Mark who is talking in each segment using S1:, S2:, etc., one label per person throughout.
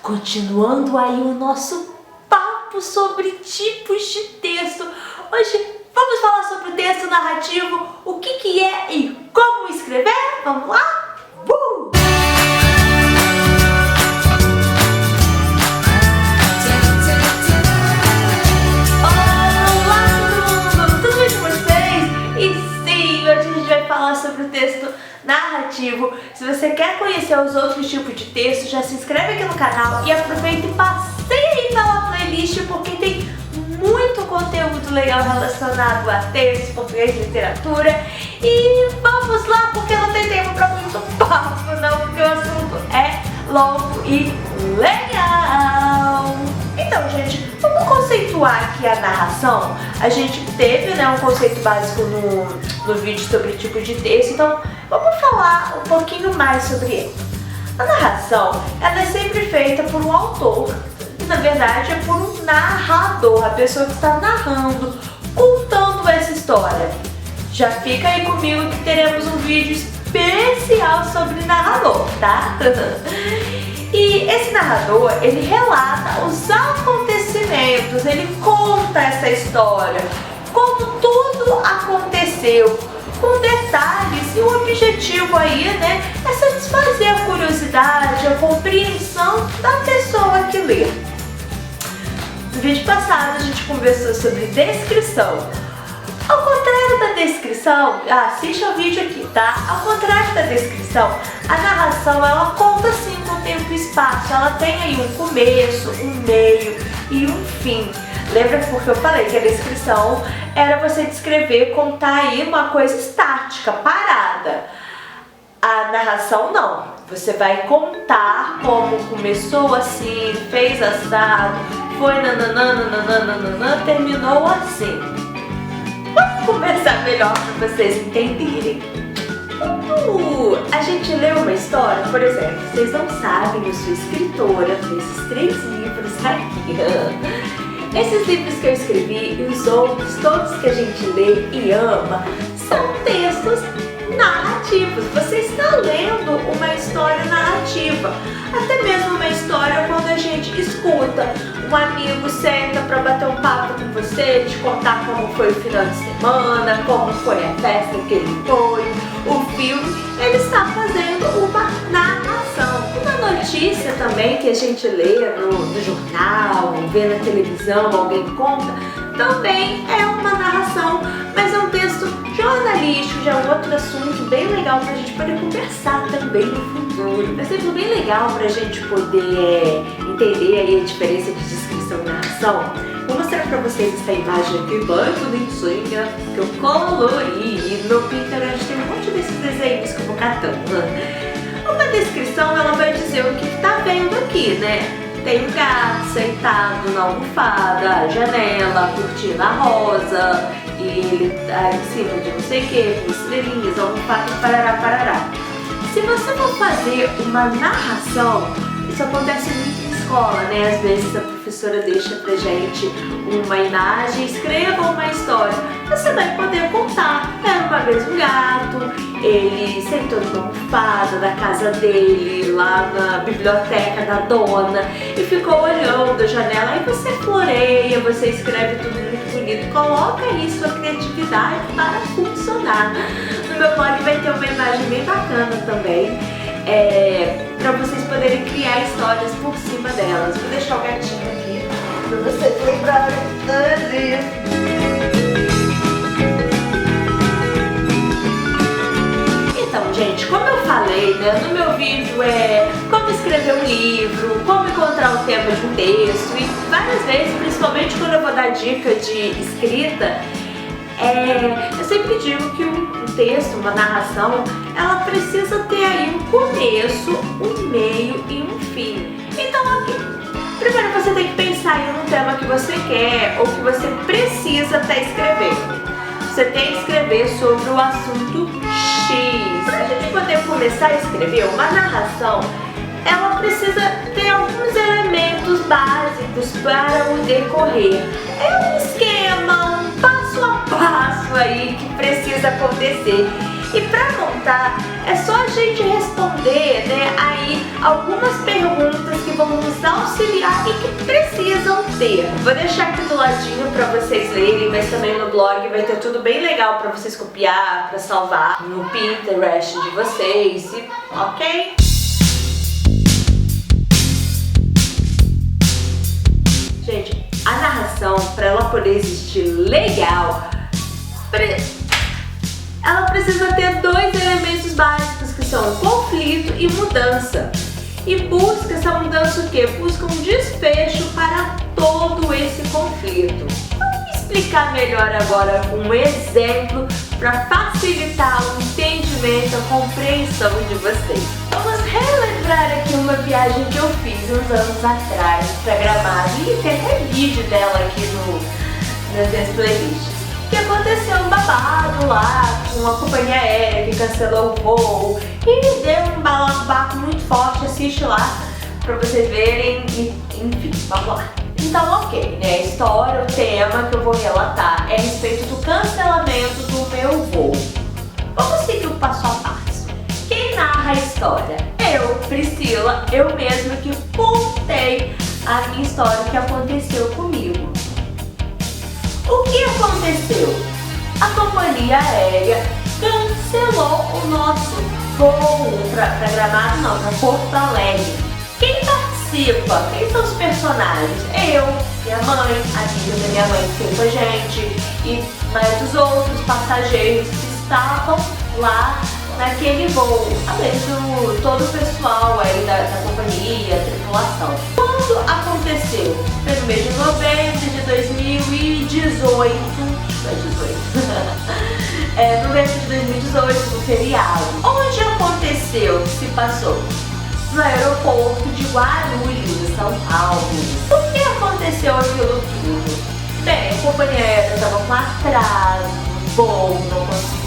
S1: Continuando aí o nosso papo sobre tipos de texto. Hoje vamos falar sobre o texto narrativo, o que é e como escrever. Vamos lá? Olá todo mundo, tudo bem com vocês? E sim, hoje a gente vai falar sobre o texto narrativo. Se você quer conhecer os outros tipos de texto, já se inscreve aqui no canal e aproveita e passeia aí pela playlist, porque tem muito conteúdo legal relacionado a texto, português, literatura. E vamos lá, porque não tem tempo para muito papo não, porque o assunto é longo e legal. Então, gente, vamos conceituar aqui a narração. A gente teve, né, um conceito básico no vídeo sobre tipo de texto, então vamos falar um pouquinho mais sobre ele. A narração, ela é sempre feita por um autor, que na verdade é por um narrador, a pessoa que está narrando, contando essa história. Já fica aí comigo que teremos um vídeo especial sobre narrador, tá? E esse narrador, ele relata os acontecimentos, ele conta essa história, como tudo aconteceu, com detalhes, e o objetivo aí, né, é satisfazer a curiosidade, a compreensão da pessoa que lê. No vídeo passado a gente conversou sobre descrição. Ao contrário da descrição, assiste ao vídeo aqui, tá? Ao contrário da descrição, a narração, ela conta sim com tempo e espaço, ela tem aí um começo, um meio e um fim. Lembra porque eu falei que a descrição era você descrever, contar aí uma coisa estática, parada. A narração não, você vai contar como começou assim, fez assado, foi nananana, terminou assim. Vamos conversar melhor para vocês entenderem. Quando a gente lê uma história, por exemplo, vocês não sabem, eu sou escritora desses 3 livros aqui. Esses livros que eu escrevi e os outros, todos que a gente lê e ama, são textos narrativos. Você está lendo uma história narrativa, até mesmo uma história quando a gente escuta um amigo senta para bater um papo com você, te contar como foi o final de semana, como foi a festa que ele foi, o filme. Ele está fazendo uma narração. Uma notícia também que a gente lê no jornal, vê na televisão, alguém conta, também é uma narração, mas é um texto jornalístico, já é um outro assunto bem legal para a gente poder conversar também no futuro. É sempre bem legal para a gente poder entender aí a diferença de descrição e narração. Vou mostrar para vocês essa imagem aqui bem bonitinha que eu colori. No Pinterest tem um monte desses desenhos que eu vou catando. Uma descrição, ela vai dizer o que está vendo aqui, né? Tem um gato sentado na almofada, a janela, a cortina rosa, e ele tá em cima de não sei o que, com estrelinhas, almofada, parará, parará. Se você for fazer uma narração, isso acontece muito em escola, né? Às vezes a professora deixa pra gente uma imagem, escreva uma história. Você vai poder contar. Era uma vez um gato, ele sentou numa almofada da casa dele, lá na biblioteca da dona, e ficou olhando a janela. Aí você floreia, você escreve tudo muito bonito, coloca aí sua criatividade para funcionar. No meu blog vai ter uma imagem bem bacana também, para vocês poderem criar histórias por cima delas. Vou deixar o gatinho aqui para vocês lembrarem disso. Então, gente, como eu falei, né, no meu vídeo como escrever um livro, como encontrar o tema de um texto, e várias vezes, principalmente quando eu vou dar dica de escrita, eu sempre digo que um texto, uma narração, ela precisa ter aí um começo, um meio e um fim. Então aqui, primeiro você tem que pensar em um tema que você quer ou que você precisa estar escrevendo. Você tem que escrever sobre o assunto X. Para a gente poder começar a escrever uma narração, ela precisa ter alguns elementos básicos para o decorrer. É um esquema, um passo a passo aí que precisa acontecer. E para montar, é só a gente responder, né, aí algumas perguntas que vão nos auxiliar e que precisam ter. Vou deixar aqui do ladinho pra vocês lerem, mas também no blog vai ter tudo bem legal pra vocês copiar, pra salvar no Pinterest de vocês, ok? Gente, a narração, para ela poder existir legal, ela precisa ter dois elementos básicos, que são conflito e mudança. E busca essa mudança o quê? Busca um desfecho para todo esse conflito. Vamos explicar melhor agora um exemplo para facilitar o entendimento, a compreensão de vocês. Vamos relembrar aqui uma viagem que eu fiz uns anos atrás para Gramado, e tem até vídeo dela aqui nas minhas playlists. Que aconteceu um babado lá com uma companhia aérea que cancelou o voo e deu um balacobaco muito forte. Assiste lá pra vocês verem e, enfim, vamos lá. Então, ok, né, a história, o tema que eu vou relatar é a respeito do cancelamento do meu voo. Vamos seguir o passo a passo. Quem narra a história? Eu, Priscila, eu mesma que contei a minha história que aconteceu comigo. O que aconteceu? A companhia aérea cancelou o nosso voo para Gramado, não, para Porto Alegre. Quem participa? Quem são os personagens? Eu, minha mãe, a amiga da minha mãe que foi com a gente e mais dos outros passageiros que estavam lá naquele voo, além de todo o pessoal aí da companhia, a tripulação. Quando aconteceu? Foi no mês de novembro de 2018, novembro de 2018, no feriado. Onde aconteceu? Se passou no aeroporto de Guarulhos, em São Paulo. Por que aconteceu aquilo tudo? Bem, a companhia aérea estava com atraso, o voo não conseguiu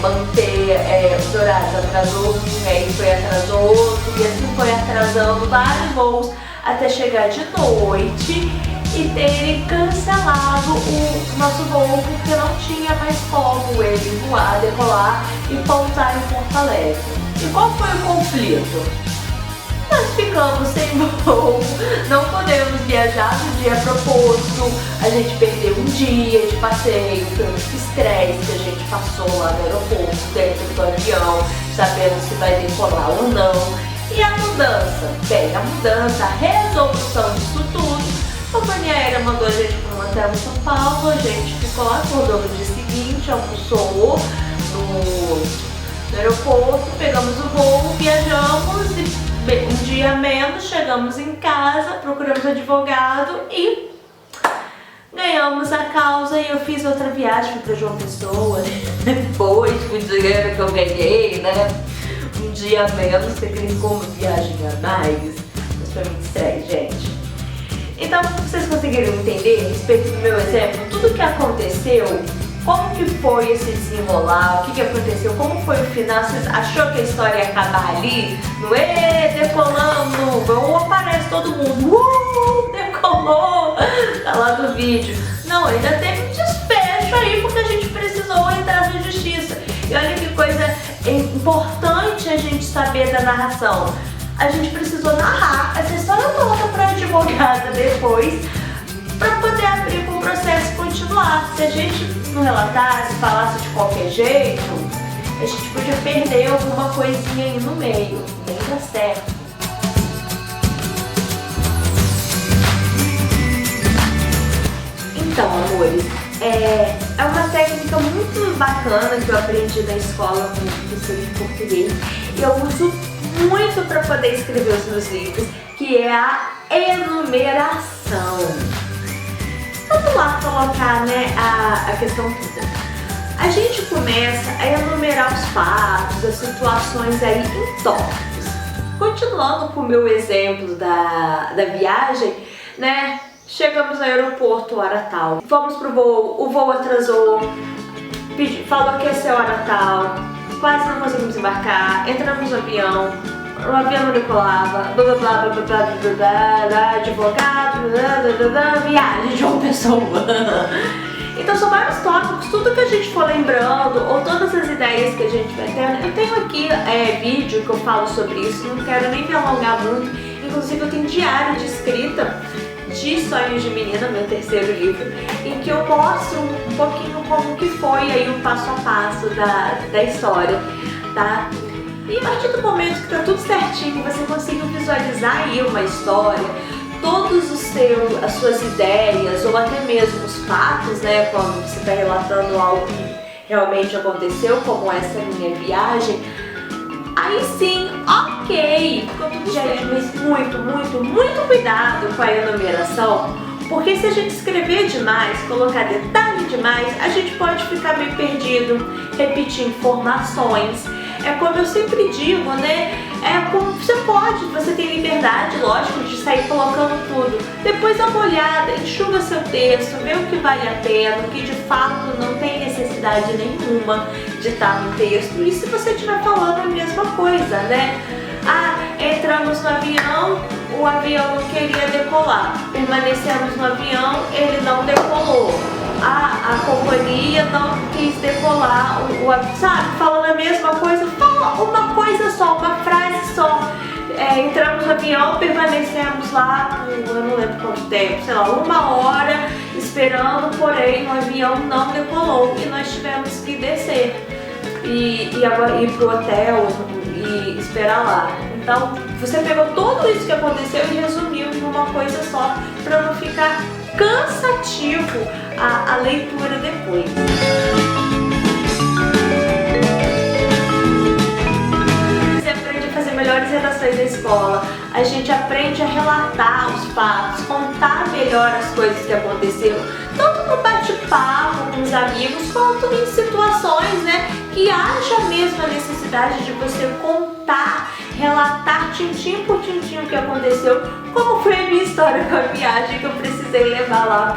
S1: manter os horários, atrasou um, aí foi atrasou outro, e assim foi atrasando vários voos até chegar de noite e terem cancelado o nosso voo porque não tinha mais como ele voar, decolar e pousar em Porto Alegre. E qual foi o conflito? Nós ficamos sem voo, não podemos viajar no dia proposto, a gente perdeu um dia de passeio, pelo estresse que a gente passou lá no aeroporto, dentro do avião, sabendo se vai decolar ou não. E a mudança? Bem, a mudança, a resolução disso tudo, a companhia aérea mandou a gente para um hotel em São Paulo, a gente ficou lá, acordou no dia seguinte, almoçou no aeroporto, pegamos o voo, viajamos e um dia menos, chegamos em casa, procuramos advogado e ganhamos a causa. E eu fiz outra viagem, fui pra João Pessoa, depois com o dinheiro que eu ganhei, né? Um dia menos, você clicou uma viagem a mais, mas foi muito estresse, gente. Então, vocês conseguiram entender a respeito do meu exemplo, tudo que aconteceu? Como que foi esse desenrolar? O que aconteceu? Como foi o final? Você achou que a história ia acabar ali? No decolando, ou aparece todo mundo, decolou, tá lá do vídeo. Não, ainda teve um desfecho aí porque a gente precisou entrar na justiça. E olha que coisa importante a gente saber da narração. A gente precisou narrar essa história toda pra advogada depois, para poder abrir com o processo e continuar. Se a gente não relatasse, falasse de qualquer jeito, a gente podia perder alguma coisinha aí no meio, nem dá certo. Então, amores, é uma técnica muito bacana que eu aprendi na escola com o professor de português e eu uso muito para poder escrever os meus livros, que é a enumeração. Vamos lá colocar, né, a questão toda. A gente começa a enumerar os fatos, as situações aí em tópicos. Continuando com o meu exemplo da viagem, né, chegamos no aeroporto hora tal, fomos pro voo, o voo atrasou, falou que ia ser hora tal, quase não conseguimos embarcar, entramos no avião, o avião não decolava, blá blá blá blá blá blá blá blá, advogado, blá blá blá blá, viagem de uma pessoa. Então são vários tópicos, tudo que a gente for lembrando, ou todas as ideias que a gente vai tendo. Eu tenho aqui vídeo que eu falo sobre isso, não quero nem me alongar muito. inclusive eu tenho diário de escrita de Sonhos de Menina, meu terceiro livro, em que eu mostro um pouquinho como que foi aí o passo a passo da história, tá? E a partir do momento que tá tudo certinho, você conseguiu visualizar aí uma história, todos as suas ideias ou até mesmo os fatos, né, quando você está relatando algo que realmente aconteceu, como essa minha viagem, aí sim, ok, ficou tudo certo. Mas muito cuidado com a enumeração, porque se a gente escrever demais, colocar detalhe demais, a gente pode ficar meio perdido, repetir informações. É como eu sempre digo, né? É como você tem liberdade, lógico, de sair colocando tudo. Depois dá uma olhada, enxuga seu texto, vê o que vale a pena, o que de fato não tem necessidade nenhuma de estar no texto. E se você estiver falando a mesma coisa, né? Ah, entramos no avião, o avião não queria decolar. Permanecemos no avião, ele não decolou. A companhia não quis decolar, sabe? Falando a mesma coisa, fala uma coisa só, uma frase só. Entramos no avião, permanecemos lá por, eu não lembro quanto tempo, sei lá, 1 hora esperando, porém o avião não decolou e nós tivemos que descer e ir pro hotel e esperar lá. Então você pegou tudo isso que aconteceu e resumiu em uma coisa só, para não ficar cansativo a leitura depois. Você aprende a fazer melhores redações na escola, a gente aprende a relatar os fatos, contar melhor as coisas que aconteceram, tanto no bate-papo com os amigos, quanto em situações, né, que haja mesmo a necessidade de você contar, relatar tintim por tintim o que aconteceu, como foi a minha história com a viagem que eu precisei levar lá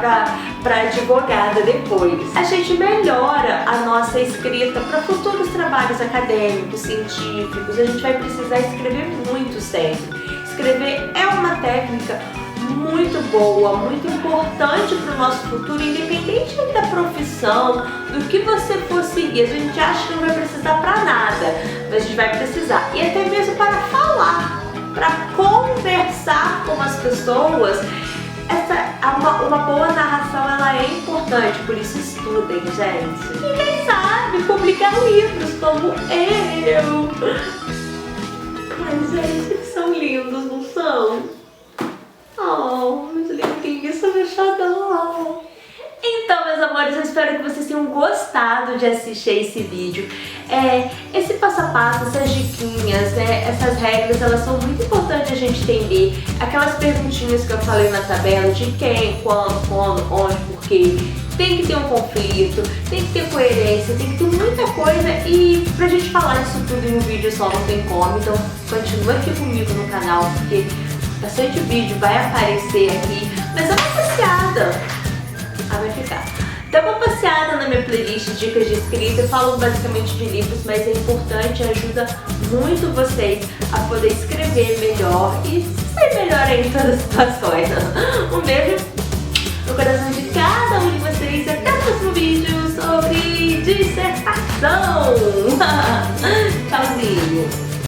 S1: pra advogada depois. A gente melhora a nossa escrita para futuros trabalhos acadêmicos, científicos. A gente vai precisar escrever muito sempre. Escrever é uma técnica muito boa, muito importante para o nosso futuro, independente da profissão, do que você for seguir. A gente acha que não vai precisar para nada, mas a gente vai precisar, e até mesmo para falar, para conversar com as pessoas. Uma boa narração, ela é importante, por isso estudem, gente. E quem sabe publicar livros como eu. Mas, gente, eles são lindos, não são? Oh, meus lindinhos, são meu xodó. Então, meus amores, eu espero que vocês tenham gostado de assistir esse vídeo. Esse passo a passo, essas diquinhas, né, essas regras, elas são muito importantes a gente entender. Aquelas perguntinhas que eu falei na tabela de quem, quando, onde, porquê. Tem que ter um conflito, tem que ter coerência, tem que ter muita coisa, e pra gente falar isso tudo em um vídeo só não tem como. Então continua aqui comigo no canal, porque bastante vídeo vai aparecer aqui, mas é uma passeada. Vai ficar. Dá uma passeada na minha playlist Dicas de Escrita. Eu falo basicamente de livros, mas é importante, ajuda muito vocês a poder escrever melhor e ser melhor em todas as situações.